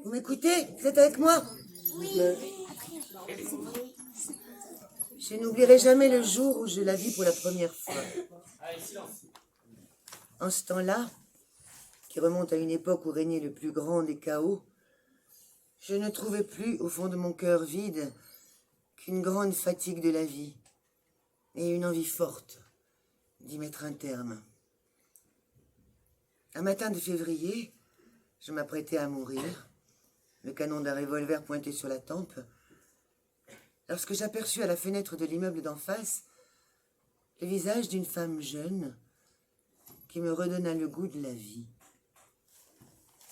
Vous m'écoutez? Vous êtes avec moi? Oui. Je n'oublierai jamais le jour où je la vis pour la première fois. En ce temps-là, qui remonte à une époque où régnait le plus grand des chaos, je ne trouvais plus, au fond de mon cœur vide, qu'une grande fatigue de la vie et une envie forte d'y mettre un terme. Un matin de février, je m'apprêtais à mourir, le canon d'un revolver pointé sur la tempe, lorsque j'aperçus à la fenêtre de l'immeuble d'en face le visage d'une femme jeune qui me redonna le goût de la vie.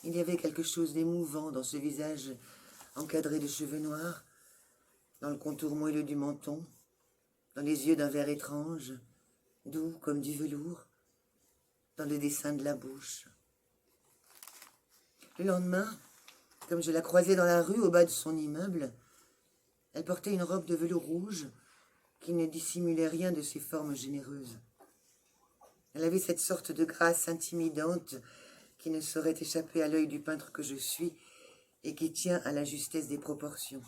Il y avait quelque chose d'émouvant dans ce visage encadré de cheveux noirs, dans le contour moelleux du menton, dans les yeux d'un vert étrange, doux comme du velours, dans le dessin de la bouche. Le lendemain, comme je la croisais dans la rue au bas de son immeuble, elle portait une robe de velours rouge qui ne dissimulait rien de ses formes généreuses. Elle avait cette sorte de grâce intimidante qui ne saurait échapper à l'œil du peintre que je suis et qui tient à la justesse des proportions.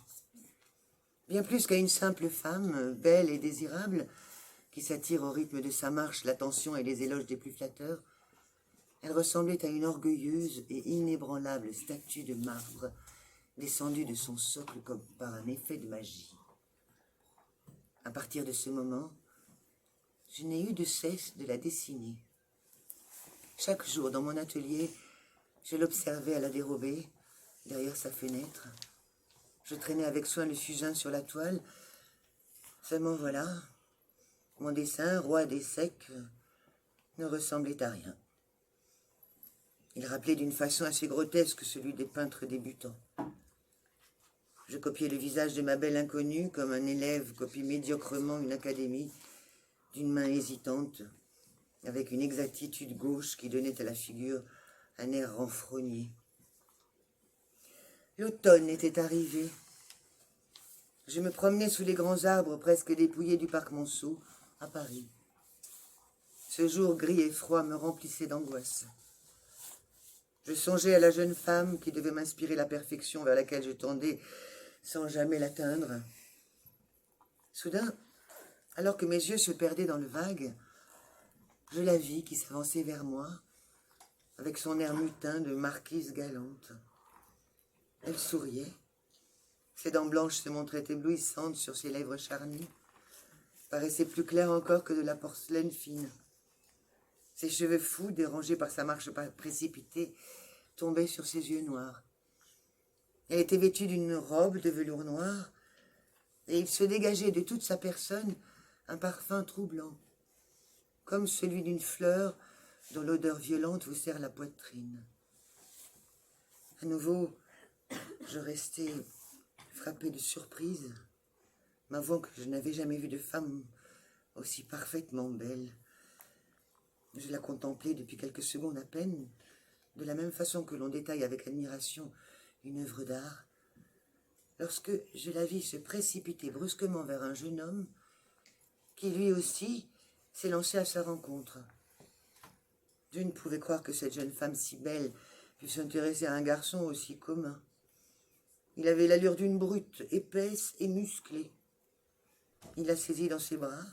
Bien plus qu'à une simple femme, belle et désirable, qui s'attire au rythme de sa marche l'attention et les éloges des plus flatteurs, elle ressemblait à une orgueilleuse et inébranlable statue de marbre, descendue de son socle comme par un effet de magie. À partir de ce moment, je n'ai eu de cesse de la dessiner. Chaque jour, dans mon atelier, je l'observais à la dérobée, derrière sa fenêtre. Je traînais avec soin le fusain sur la toile. Seulement voilà, mon dessin, roide et sec, ne ressemblait à rien. Il rappelait d'une façon assez grotesque celui des peintres débutants. Je copiais le visage de ma belle inconnue comme un élève copie médiocrement une académie, d'une main hésitante, avec une exactitude gauche qui donnait à la figure un air renfrogné. L'automne était arrivé. Je me promenais sous les grands arbres presque dépouillés du parc Monceau, à Paris. Ce jour gris et froid me remplissait d'angoisse. Je songeais à la jeune femme qui devait m'inspirer la perfection vers laquelle je tendais sans jamais l'atteindre. Soudain, alors que mes yeux se perdaient dans le vague, je la vis qui s'avançait vers moi, avec son air mutin de marquise galante. Elle souriait. Ses dents blanches se montraient éblouissantes sur ses lèvres charnues, paraissaient plus claires encore que de la porcelaine fine. Ses cheveux fous, dérangés par sa marche précipitée, tombaient sur ses yeux noirs. Elle était vêtue d'une robe de velours noir, et il se dégageait de toute sa personne un parfum troublant, comme celui d'une fleur dont l'odeur violente vous serre la poitrine. À nouveau, je restais frappé de surprise, m'avouant que je n'avais jamais vu de femme aussi parfaitement belle. Je la contemplais depuis quelques secondes à peine, de la même façon que l'on détaille avec admiration une œuvre d'art, lorsque je la vis se précipiter brusquement vers un jeune homme qui, lui aussi, s'élançait à sa rencontre. Je ne pouvais croire que cette jeune femme si belle pût s'intéresser à un garçon aussi commun. Il avait l'allure d'une brute, épaisse et musclée. Il la saisit dans ses bras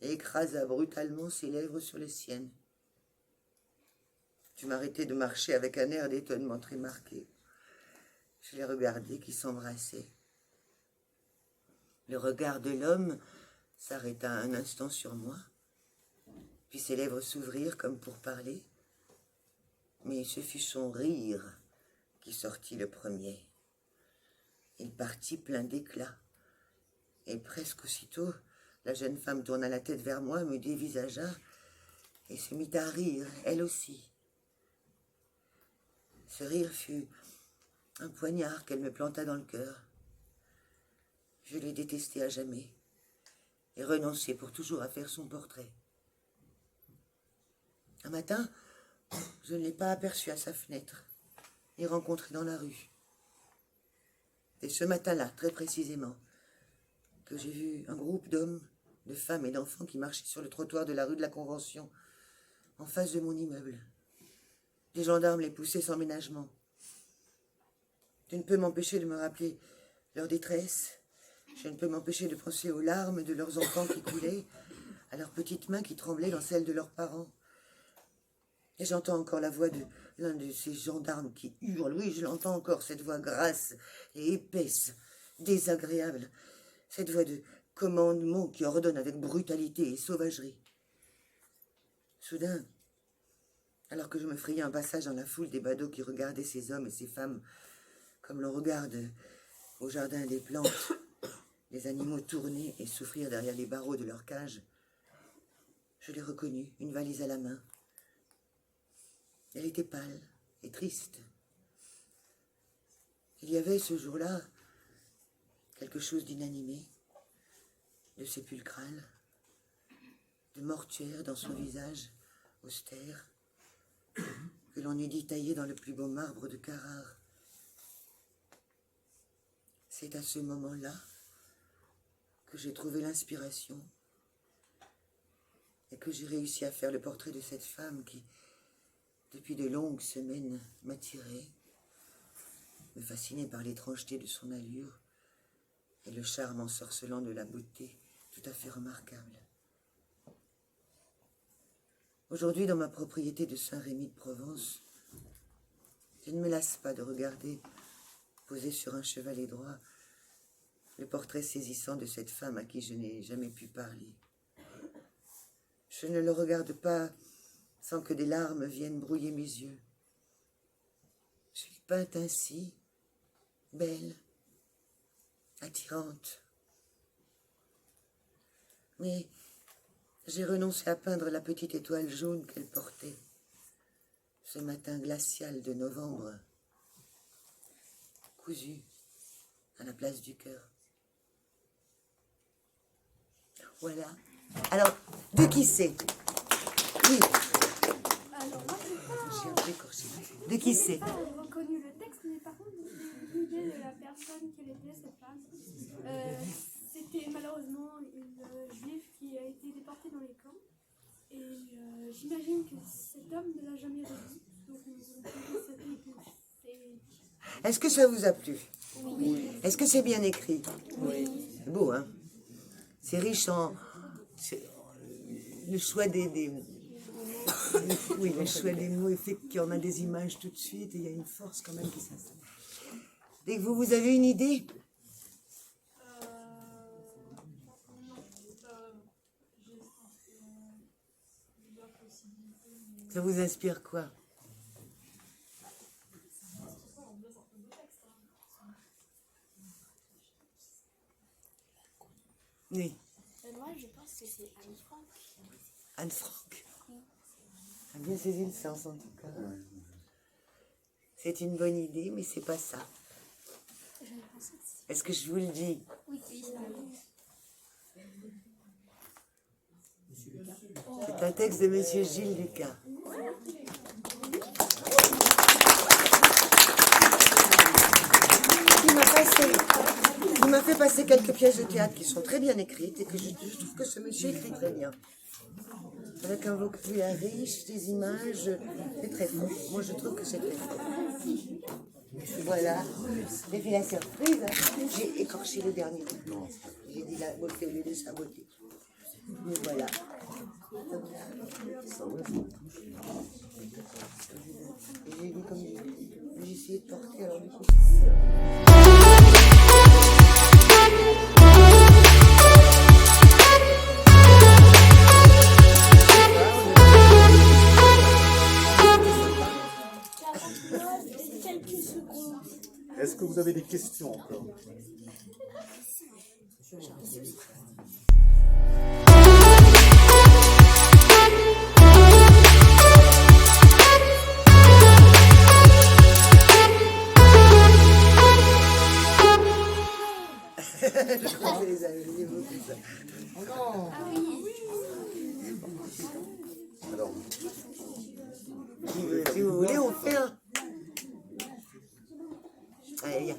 et écrasa brutalement ses lèvres sur les siennes. Je m'arrêtai de marcher avec un air d'étonnement très marqué. Je les regardais qui s'embrassaient. Le regard de l'homme s'arrêta un instant sur moi, puis ses lèvres s'ouvrirent comme pour parler, mais ce fut son rire qui sortit le premier. Il partit plein d'éclat, et presque aussitôt, la jeune femme tourna la tête vers moi, me dévisagea et se mit à rire, elle aussi. Ce rire fut un poignard qu'elle me planta dans le cœur. Je l'ai détesté à jamais et renoncé pour toujours à faire son portrait. Un matin, je ne l'ai pas aperçu à sa fenêtre, ni rencontré dans la rue. C'est ce matin-là, très précisément, que j'ai vu un groupe d'hommes, de femmes et d'enfants qui marchaient sur le trottoir de la rue de la Convention, en face de mon immeuble. Les gendarmes les poussaient sans ménagement. Je ne peux m'empêcher de me rappeler leur détresse. Je ne peux m'empêcher de penser aux larmes de leurs enfants qui coulaient, à leurs petites mains qui tremblaient dans celles de leurs parents. Et j'entends encore la voix de l'un de ces gendarmes qui hurle. Oui, je l'entends encore, cette voix grasse et épaisse, désagréable. Cette voix de commandement qui ordonne avec brutalité et sauvagerie. Soudain, alors que je me frayais un passage dans la foule des badauds qui regardaient ces hommes et ces femmes comme l'on regarde au jardin des plantes, les animaux tourner et souffrir derrière les barreaux de leur cage, je l'ai reconnue, une valise à la main. Elle était pâle et triste. Il y avait ce jour-là quelque chose d'inanimé, de sépulcral, de mortuaire dans son visage austère, que l'on eût dit taillé dans le plus beau marbre de Carrare. C'est à ce moment-là que j'ai trouvé l'inspiration et que j'ai réussi à faire le portrait de cette femme qui, depuis de longues semaines, m'attirait, me fascinait par l'étrangeté de son allure et le charme ensorcelant de la beauté tout à fait remarquable. Aujourd'hui, dans ma propriété de Saint-Rémy de Provence, je ne me lasse pas de regarder, posé sur un chevalet droit, le portrait saisissant de cette femme à qui je n'ai jamais pu parler. Je ne le regarde pas sans que des larmes viennent brouiller mes yeux. Je suis peinte ainsi, belle, attirante. Mais j'ai renoncé à peindre la petite étoile jaune qu'elle portait, ce matin glacial de novembre, cousue à la place du cœur. Voilà. Alors, de qui c'est? Oui. Alors, moi, J'ai un peu écorché. De qui c'est? j'ai pas reconnu le texte, mais par contre, j'ai l'idée de la personne qu'elle était, cette femme. C'était malheureusement une juive qui a été déportée dans les camps. Et j'imagine que cet homme ne l'a jamais revu. Donc, Est-ce que ça vous a plu? Oui. Est-ce que c'est bien écrit? Oui. C'est beau, hein? C'est riche en... Le choix oui, le choix des mots fait qu'on a des images tout de suite et il y a une force quand même qui s'installe. Dès que vous avez une idée? Ça vous inspire quoi? Oui. Moi, je pense que c'est Anne Frank. Anne Frank. A bien saisi le sens en tout cas. C'est une bonne idée, mais c'est pas ça. Est-ce que je vous le dis? Oui, C'est un texte de Monsieur Gilles Lucas. Il m'a fait passer quelques pièces de théâtre qui sont très bien écrites et que je trouve que ce monsieur écrit très bien. Avec un vocabulaire riche, des images, c'est très fort. Moi, je trouve que c'est très fort. Voilà, j'ai fait la surprise. J'ai écorché le dernier mot. J'ai dit la beauté au lieu de sa beauté. Mais voilà. J'ai dit comme j'ai essayé de porter, alors du coup. Est-ce que vous avez des questions encore? Je crois que les amis, beaucoup ça. Non. Alors, Si vous voulez, on fait un. Allez, viens.